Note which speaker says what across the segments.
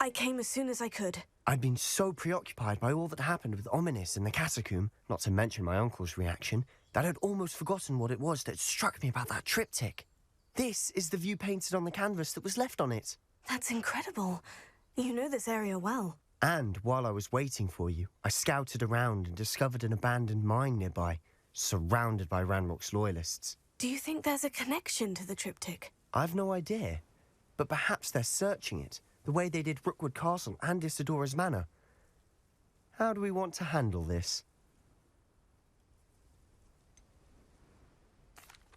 Speaker 1: I came as soon as I could.
Speaker 2: I'd been so preoccupied by all that happened with Ominis and the catacomb, not to mention my uncle's reaction, that I'd almost forgotten what it was that struck me about that triptych. This is the view painted on the canvas that was left on it.
Speaker 1: That's incredible. You know this area well.
Speaker 2: And while I was waiting for you, I scouted around and discovered an abandoned mine nearby, surrounded by Ranrock's loyalists.
Speaker 1: Do you think there's a connection to the triptych?
Speaker 2: I've no idea, but perhaps they're searching it, the way they did Rookwood Castle and Isidora's Manor. How do we want to handle this?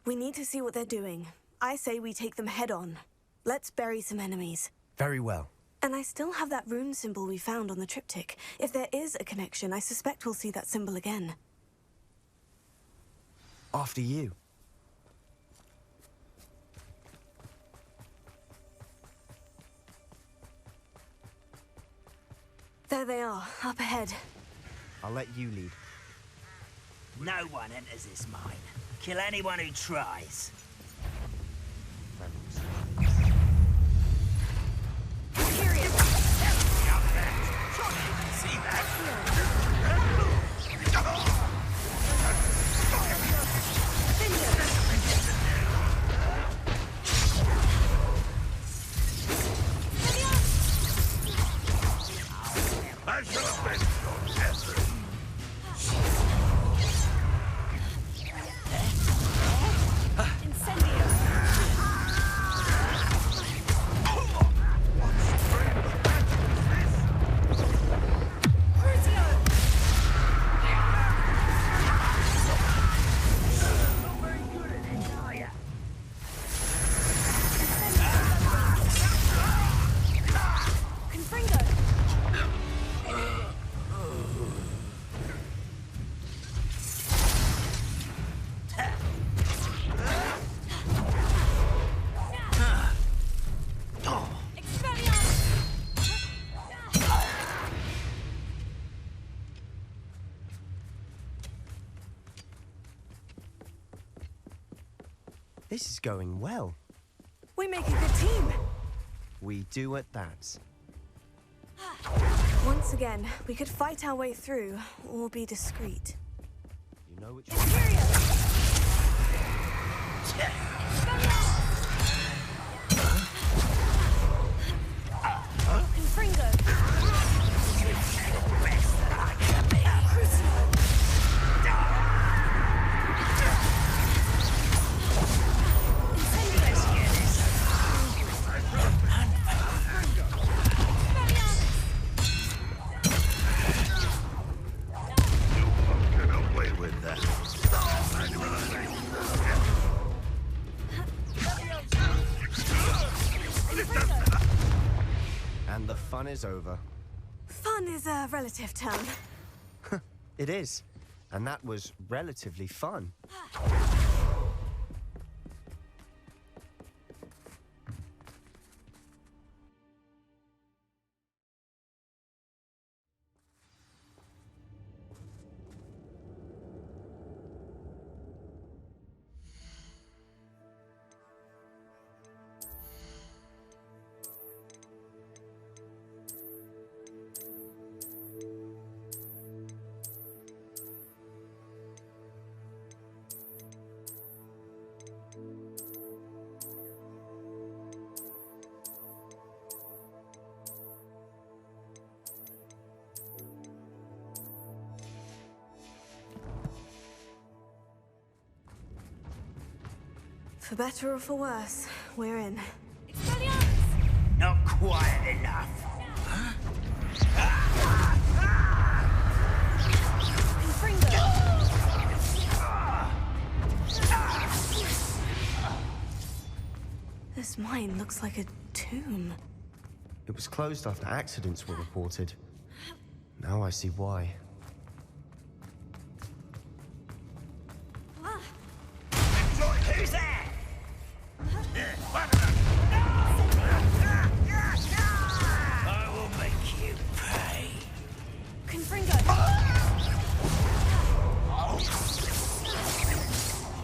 Speaker 1: We need to see what they're doing. I say we take them head on. Let's bury some enemies.
Speaker 2: Very well.
Speaker 1: And I still have that rune symbol we found on the triptych. If there is a connection, I suspect we'll see that symbol again.
Speaker 2: After you.
Speaker 1: There they are, up ahead.
Speaker 2: I'll let you lead.
Speaker 3: No one enters this mine. Kill anyone who tries. See that?
Speaker 4: I should have been so desperate.
Speaker 2: This is going well.
Speaker 1: We make a good team.
Speaker 2: We do at that.
Speaker 1: Once again, we could fight our way through, or be discreet.
Speaker 2: You know which And the fun is over.
Speaker 1: Fun is a relative term.
Speaker 2: It is. And that was relatively fun.
Speaker 1: For better or for worse, we're in.
Speaker 3: Not quiet enough.
Speaker 1: This mine looks like a tomb.
Speaker 2: It was closed after accidents were reported. Now I see why.
Speaker 3: Who's there? I will make you pay.
Speaker 1: Confringo!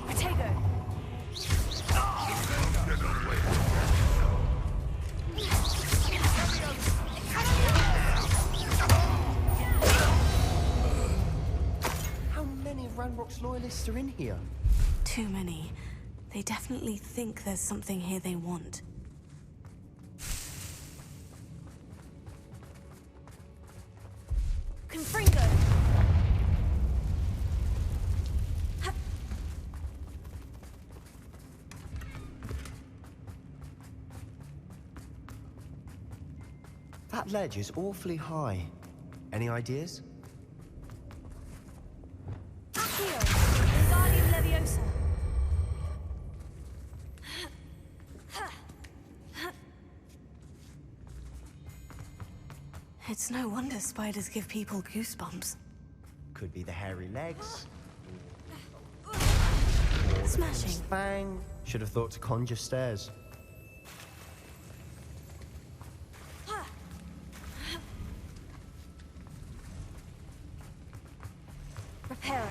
Speaker 1: Protego!
Speaker 2: Ranrock's loyalists are in here?
Speaker 1: Too many. They definitely think there's something here they want. Confringo!
Speaker 2: That ledge is awfully high. Any ideas?
Speaker 1: Accio! Wingardium Leviosa! It's no wonder spiders give people goosebumps.
Speaker 2: Could be the hairy legs.
Speaker 1: Smashing.
Speaker 2: Bang! Should have thought to conjure stairs.
Speaker 1: Reparo.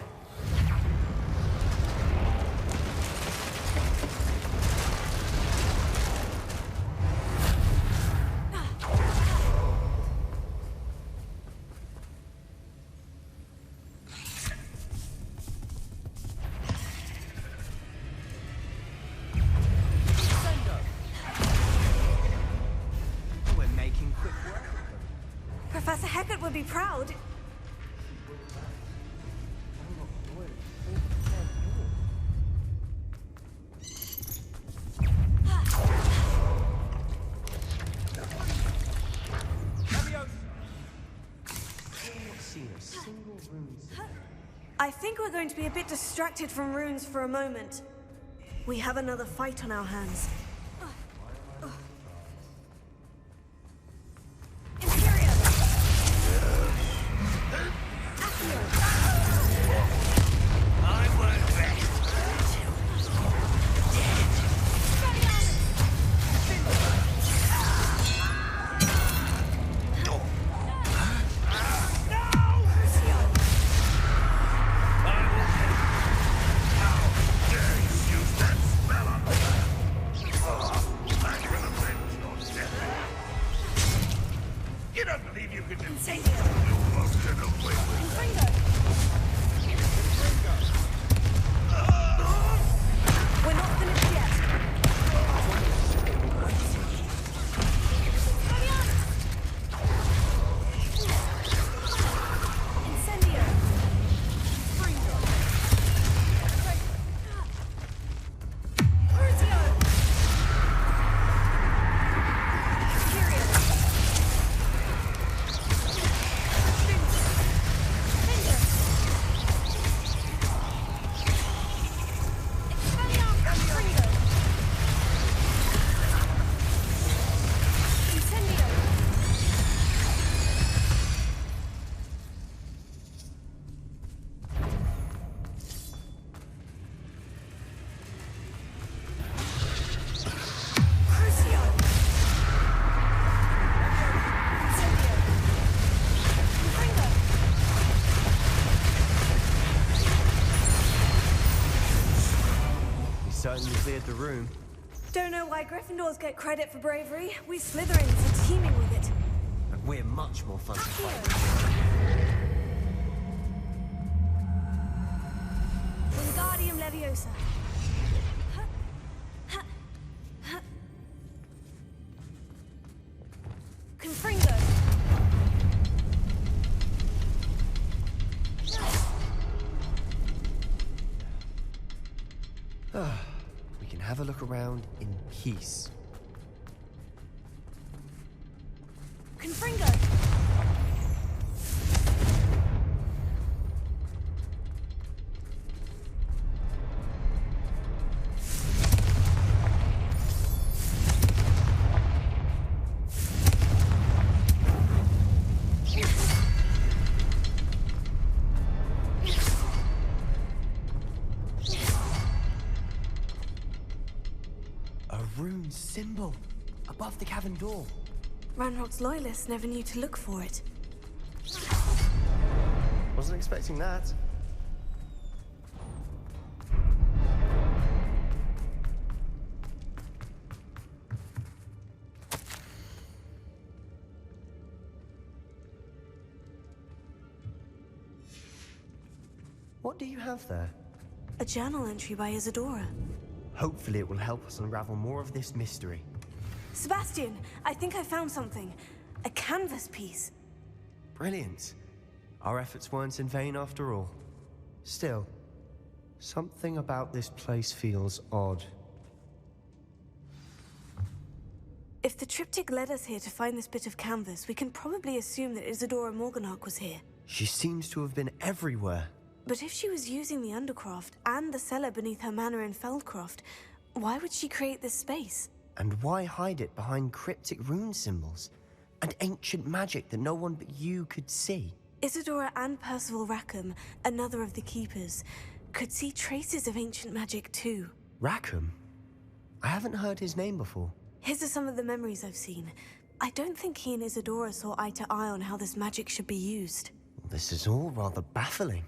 Speaker 2: We're making quick work of them.
Speaker 1: Professor Hecat would be proud. I think we're going to be a bit distracted from runes for a moment. We have another fight on our hands. Imperium! Accio!
Speaker 3: I won't rest
Speaker 4: Use that spell on me. I'm gonna avenge your death. You don't believe you can defeat
Speaker 1: Incendio!
Speaker 4: you won't get away with
Speaker 1: Confringo! We're not finished yet. Incendio! Crucio! Imperium! Finger! Expelliarmus! Confringo! Incendio! Crucio! Incendio! Confringo!
Speaker 2: We certainly cleared the room.
Speaker 1: Don't know why Gryffindors get credit for bravery. We Slytherins are teeming with it.
Speaker 2: And we're much more fun to fight.
Speaker 1: Wingardium Leviosa. Confringo.
Speaker 2: We can have a look around in peace.
Speaker 1: Confringo.
Speaker 2: A rune symbol above the cavern door.
Speaker 1: Ranrock's loyalists never knew to look for it.
Speaker 2: Wasn't expecting that. What do you have there?
Speaker 1: A journal entry by Isadora.
Speaker 2: Hopefully it will help us unravel more of this mystery.
Speaker 1: Sebastian, I think I found something. A canvas piece.
Speaker 2: Brilliant. Our efforts weren't in vain after all. Still, something about this place feels odd.
Speaker 1: If the triptych led us here to find this bit of canvas, we can probably assume that Isadora Morganach was here.
Speaker 2: She seems to have been everywhere.
Speaker 1: But if she was using the Undercroft and the cellar beneath her manor in Feldcroft, why would she create this space?
Speaker 2: And why hide it behind cryptic rune symbols? And ancient magic that no one but you could see?
Speaker 1: Isadora and Percival Rackham, another of the Keepers, could see traces of ancient magic too.
Speaker 2: Rackham? I haven't heard his name before.
Speaker 1: His are some of the memories I've seen. I don't think he and Isadora saw eye to eye on how this magic should be used.
Speaker 2: This is all rather baffling.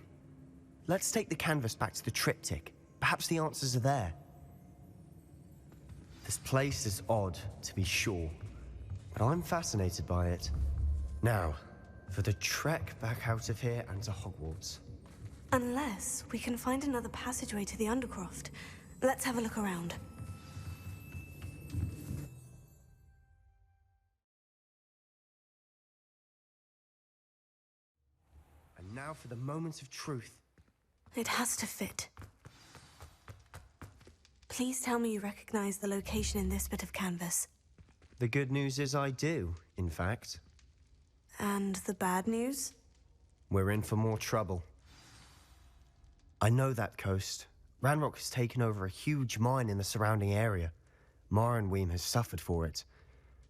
Speaker 2: Let's take the canvas back to the triptych. Perhaps the answers are there. This place is odd, to be sure, but I'm fascinated by it. Now, for the trek back out of here and to Hogwarts.
Speaker 1: Unless we can find another passageway to the Undercroft. Let's have a look around.
Speaker 2: And now for the moment of truth.
Speaker 1: It has to fit. Please tell me you recognize the location in this bit of canvas.
Speaker 2: The good news is I do, in fact.
Speaker 1: And the bad news?
Speaker 2: We're in for more trouble. I know that coast. Ranrock has taken over a huge mine in the surrounding area. Marrenweem has suffered for it.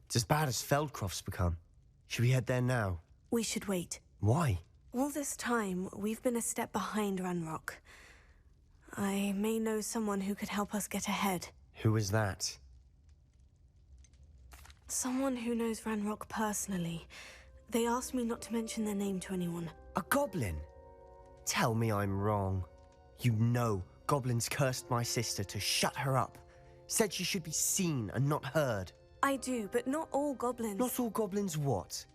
Speaker 2: It's as bad as Feldcroft's become. Should we head there now?
Speaker 1: We should wait.
Speaker 2: Why?
Speaker 1: All this time, we've been a step behind Ranrock. I may know someone who could help us get ahead.
Speaker 2: Who is that?
Speaker 1: Someone who knows Ranrock personally. They asked me not to mention their name to anyone.
Speaker 2: A goblin? Tell me I'm wrong. You know goblins cursed my sister to shut her up. Said she should be seen and not heard.
Speaker 1: I do, but not all goblins.
Speaker 2: Not all goblins what?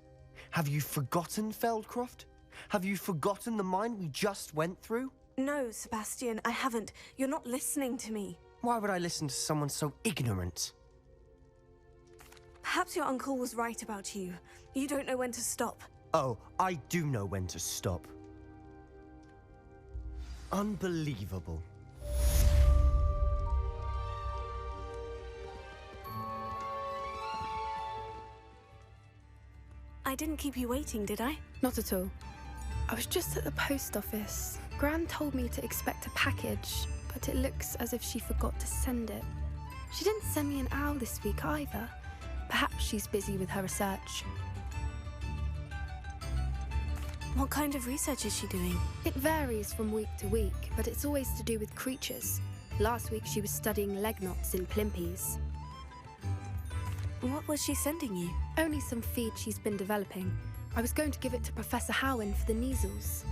Speaker 2: Have you forgotten Feldcroft? Have you forgotten the mine we just went through?
Speaker 1: No, Sebastian, I haven't. You're not listening to me.
Speaker 2: Why would I listen to someone so ignorant?
Speaker 1: Perhaps your uncle was right about you. You don't know when to stop.
Speaker 2: Oh, I do know when to stop. Unbelievable.
Speaker 1: I didn't keep you waiting, did I?
Speaker 5: Not at all. I was just at the post office. Gran told me to expect a package, but it looks as if she forgot to send it. She didn't send me an owl this week either. Perhaps she's busy with her research.
Speaker 1: What kind of research is she doing?
Speaker 5: It varies from week to week, but it's always to do with creatures. Last week she was studying leg knots in plimpies.
Speaker 1: What was she sending you?
Speaker 5: Only some feed she's been developing. I was going to give it to Professor Howin for the measles.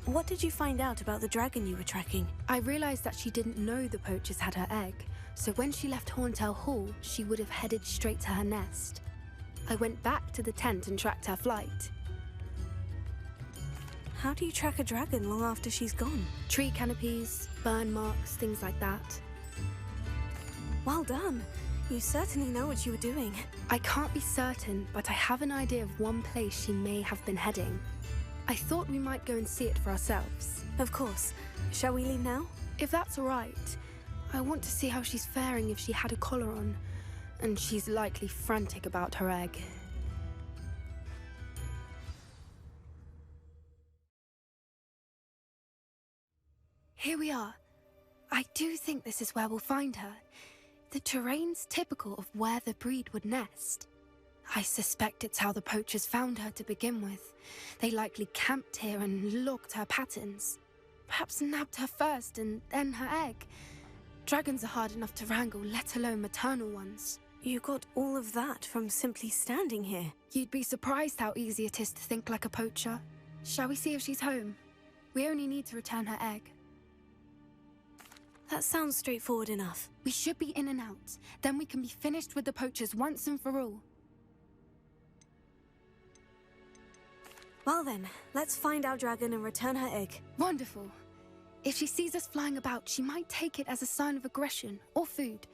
Speaker 1: What did you find out about the dragon you were tracking?
Speaker 5: I realized that she didn't know the poachers had her egg, so when she left Horntail Hall, she would have headed straight to her nest. I went back to the tent and tracked her flight.
Speaker 1: How do you track a dragon long after she's gone?
Speaker 5: Tree canopies, burn marks, things like that.
Speaker 1: Well done. You certainly know what you were doing.
Speaker 5: I can't be certain, but I have an idea of one place she may have been heading. I thought we might go and see it for ourselves.
Speaker 1: Of course. Shall we leave now?
Speaker 5: If that's all right. I want to see how she's faring if she had a collar on. And she's likely frantic about her egg. Here we are. I do think this is where we'll find her. The terrain's typical of where the breed would nest. I suspect it's how the poachers found her to begin with. They likely camped here and logged her patterns. Perhaps nabbed her first and then her egg. Dragons are hard enough to wrangle, let alone maternal ones.
Speaker 1: You got all of that from simply standing here.
Speaker 5: You'd be surprised how easy it is to think like a poacher. Shall we see if she's home? We only need to return her egg.
Speaker 1: That sounds straightforward enough.
Speaker 5: We should be in and out. Then we can be finished with the poachers once and for all.
Speaker 1: Well then, let's find our dragon and return her egg.
Speaker 5: Wonderful. If she sees us flying about, she might take it as a sign of aggression or food.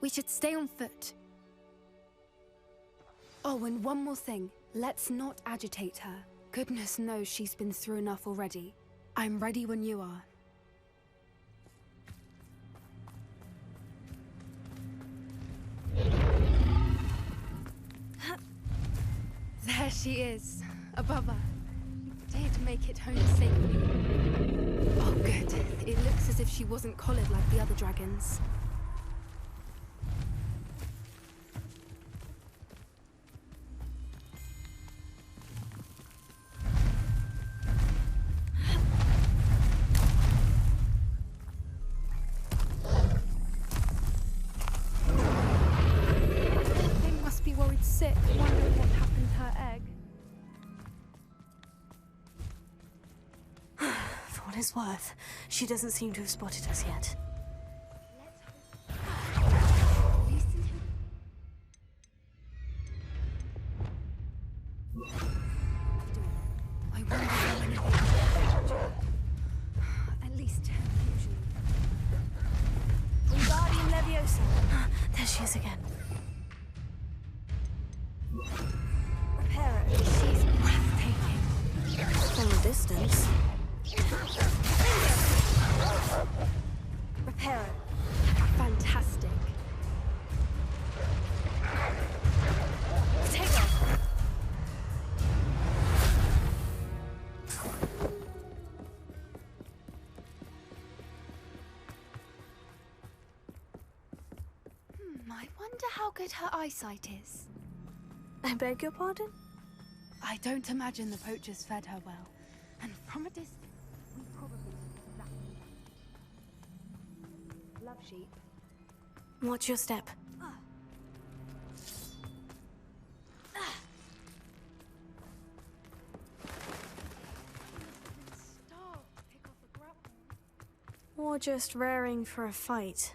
Speaker 5: We should stay on foot. Oh, and one more thing. Let's not agitate her. Goodness knows she's been through enough already. I'm ready when you are. There she is, above her. Did make it home safely. Oh, good. It looks as if she wasn't collared like the other dragons. They must be worried sick, wondering what happened to her egg.
Speaker 1: For what it's worth, she doesn't seem to have spotted us yet.
Speaker 5: I wonder how many at least 10 usually.
Speaker 1: Wingardium Leviosa. There she is again. Repair it.
Speaker 5: She's breathtaking.
Speaker 1: From a distance. Repair it.
Speaker 5: Fantastic.
Speaker 1: Take her.
Speaker 5: I wonder how good her eyesight is.
Speaker 1: I beg your pardon?
Speaker 5: I don't imagine the poachers fed her well. And from a distance, we probably love sheep.
Speaker 1: Watch your step.
Speaker 5: Starved to pick off a grapple.
Speaker 1: Or just raring for a fight.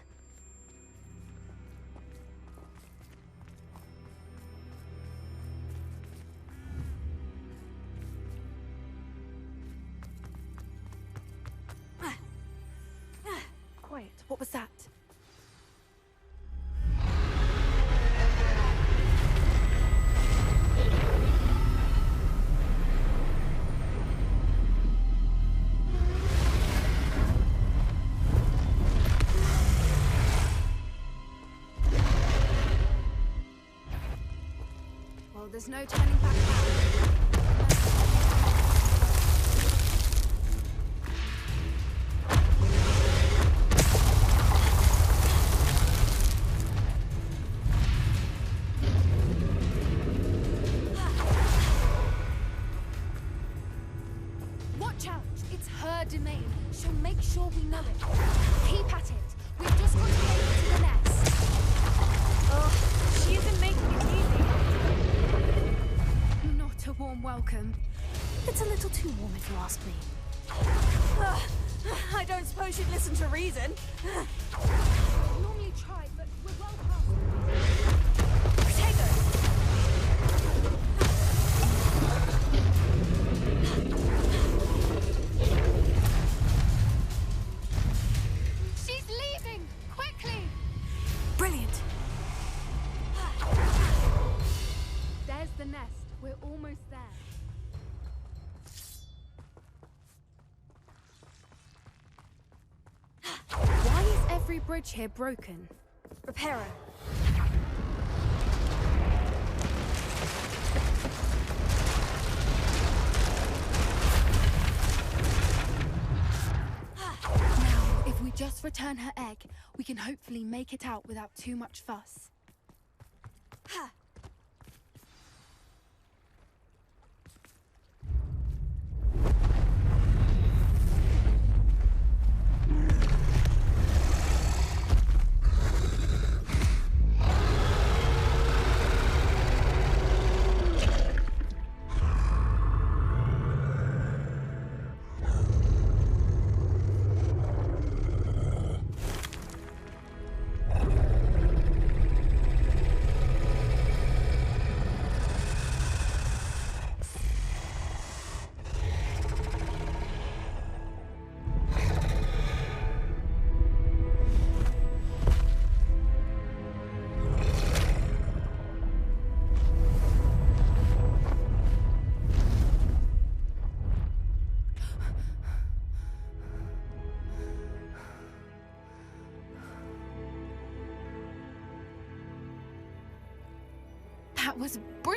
Speaker 5: Quiet, what was that? Well, there's no turning back now. Watch out! It's her domain. She'll make sure we know it. Keep at it. We've just got to make it to the nest.
Speaker 1: Oh, she isn't making it easy.
Speaker 5: Not a warm welcome.
Speaker 1: It's a little too warm if you ask me. I don't suppose you'd listen to reason.
Speaker 5: Normally try, but we're well past.
Speaker 1: Take her.
Speaker 5: She's leaving! Quickly!
Speaker 1: Brilliant.
Speaker 5: There's the nest. We're almost there. Why is every bridge here broken?
Speaker 1: Repair her.
Speaker 5: Now, if we just return her egg, we can hopefully make it out without too much fuss.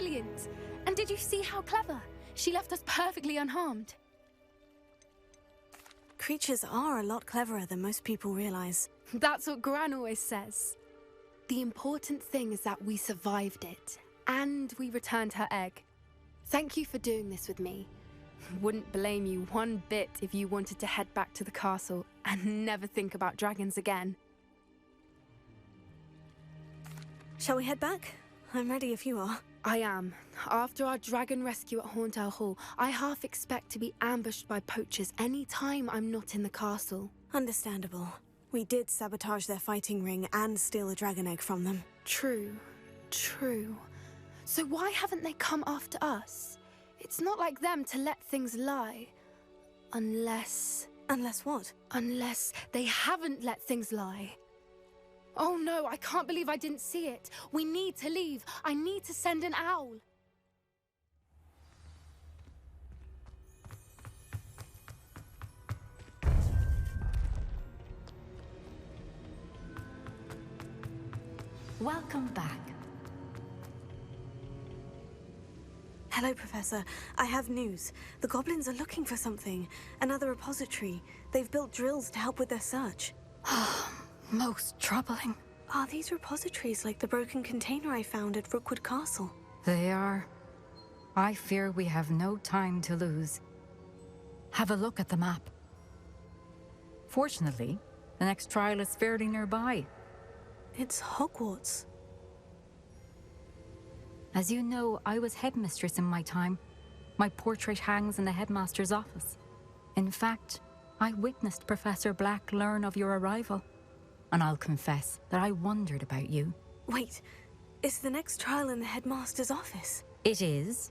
Speaker 5: brilliant! And did you see how clever? She left us perfectly unharmed.
Speaker 1: Creatures are a lot cleverer than most people realize.
Speaker 5: That's what Gran always says. The important thing is that we survived it, and we returned her egg. Thank you for doing this with me. Wouldn't blame you one bit if you wanted to head back to the castle and never think about dragons again.
Speaker 1: Shall we head back? I'm ready if you are.
Speaker 5: I am. After our dragon rescue at Hauntel Hall, I half expect to be ambushed by poachers any time I'm not in the castle.
Speaker 1: Understandable. We did sabotage their fighting ring and steal a dragon egg from them.
Speaker 5: True. So why haven't they come after us? It's not like them to let things lie. Unless
Speaker 1: what?
Speaker 5: Unless they haven't let things lie. Oh no, I can't believe I didn't see it. We need to leave. I need to send an owl.
Speaker 6: Welcome back.
Speaker 1: Hello, Professor. I have news. The goblins are looking for something. Another repository. They've built drills to help with their search.
Speaker 6: Most troubling.
Speaker 1: Are these repositories like the broken container I found at Rookwood Castle?
Speaker 6: They are. I fear we have no time to lose. Have a look at the map. Fortunately, the next trial is fairly nearby.
Speaker 1: It's Hogwarts.
Speaker 6: As you know, I was headmistress in my time. My portrait hangs in the headmaster's office. In fact, I witnessed Professor Black learn of your arrival. And I'll confess that I wondered about you.
Speaker 1: Wait, is the next trial in the headmaster's office?
Speaker 6: It is.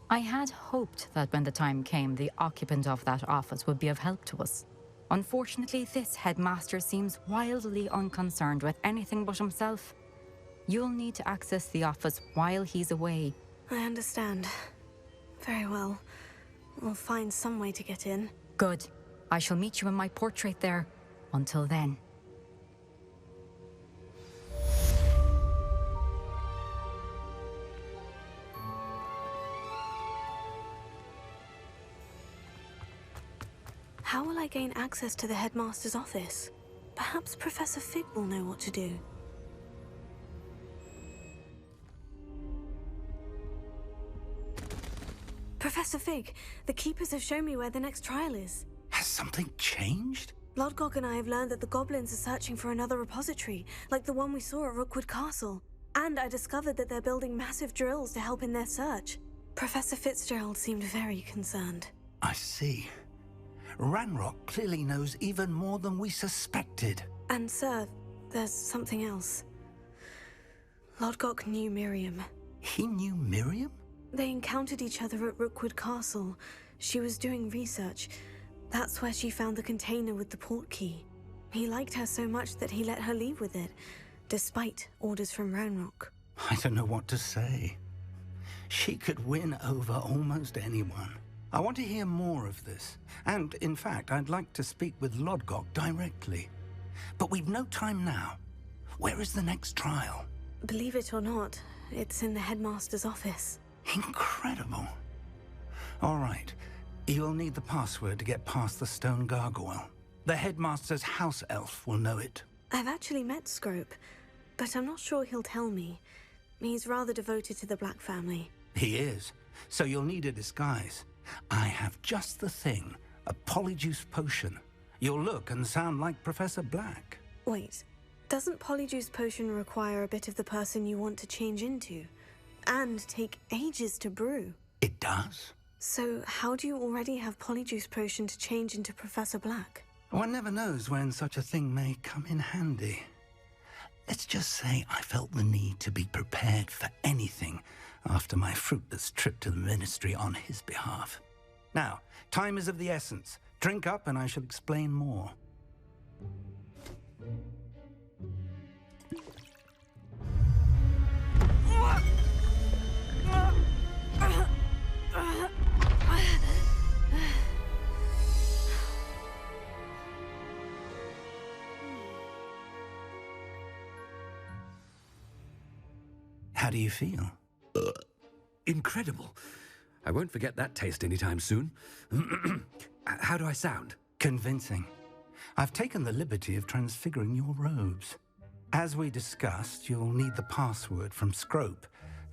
Speaker 6: I had hoped that when the time came, the occupant of that office would be of help to us. Unfortunately, this headmaster seems wildly unconcerned with anything but himself. You'll need to access the office while he's away.
Speaker 1: I understand. Very well. We'll find some way to get in.
Speaker 6: Good. I shall meet you in my portrait there. Until then.
Speaker 1: How will I gain access to the headmaster's office? Perhaps Professor Fig will know what to do. Professor Fig, the Keepers have shown me where the next trial is.
Speaker 3: Has something changed?
Speaker 1: Lodgok and I have learned that the goblins are searching for another repository, like the one we saw at Rookwood Castle. And I discovered that they're building massive drills to help in their search. Professor Fitzgerald seemed very concerned.
Speaker 3: I see. Ranrock clearly knows even more than we suspected.
Speaker 1: And sir, there's something else. Lodgok knew Miriam.
Speaker 3: He knew Miriam?
Speaker 1: They encountered each other at Rookwood Castle. She was doing research. That's where she found the container with the port key. He liked her so much that he let her leave with it, despite orders from Ranrock.
Speaker 3: I don't know what to say. She could win over almost anyone. I want to hear more of this. And, in fact, I'd like to speak with Lodgok directly. But we've no time now. Where is the next trial?
Speaker 1: Believe it or not, it's in the headmaster's office.
Speaker 3: Incredible. All right. You'll need the password to get past the stone gargoyle. The headmaster's house elf will know it.
Speaker 1: I've actually met Scrope, but I'm not sure he'll tell me. He's rather devoted to the Black family.
Speaker 3: He is. So you'll need a disguise. I have just the thing. A polyjuice potion. You'll look and sound like Professor Black.
Speaker 1: Wait, doesn't polyjuice potion require a bit of the person you want to change into? And take ages to brew?
Speaker 3: It does.
Speaker 1: So how do you already have polyjuice potion to change into Professor Black?
Speaker 3: One never knows when such a thing may come in handy. Let's just say I felt the need to be prepared for anything after my fruitless trip to the Ministry on his behalf. Now, time is of the essence. Drink up and I shall explain more. How do you feel?
Speaker 7: incredible. I won't forget that taste anytime soon. How do I sound?
Speaker 3: Convincing. I've taken the liberty of transfiguring your robes. As we discussed, you'll need the password from Scrope,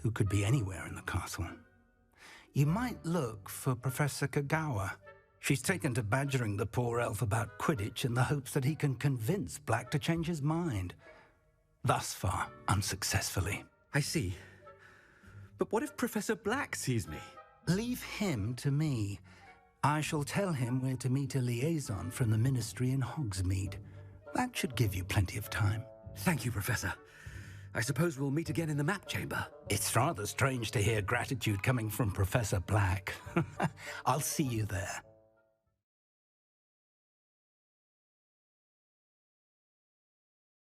Speaker 3: who could be anywhere in the castle. You might look for Professor Kagawa. She's taken to badgering the poor elf about Quidditch in the hopes that he can convince Black to change his mind. Thus far, unsuccessfully.
Speaker 7: I see. But what if Professor Black sees me?
Speaker 3: Leave him to me. I shall tell him where to meet a liaison from the Ministry in Hogsmeade. That should give you plenty of time.
Speaker 7: Thank you, Professor. I suppose we'll meet again in the map chamber.
Speaker 3: It's rather strange to hear gratitude coming from Professor Black. I'll see you there.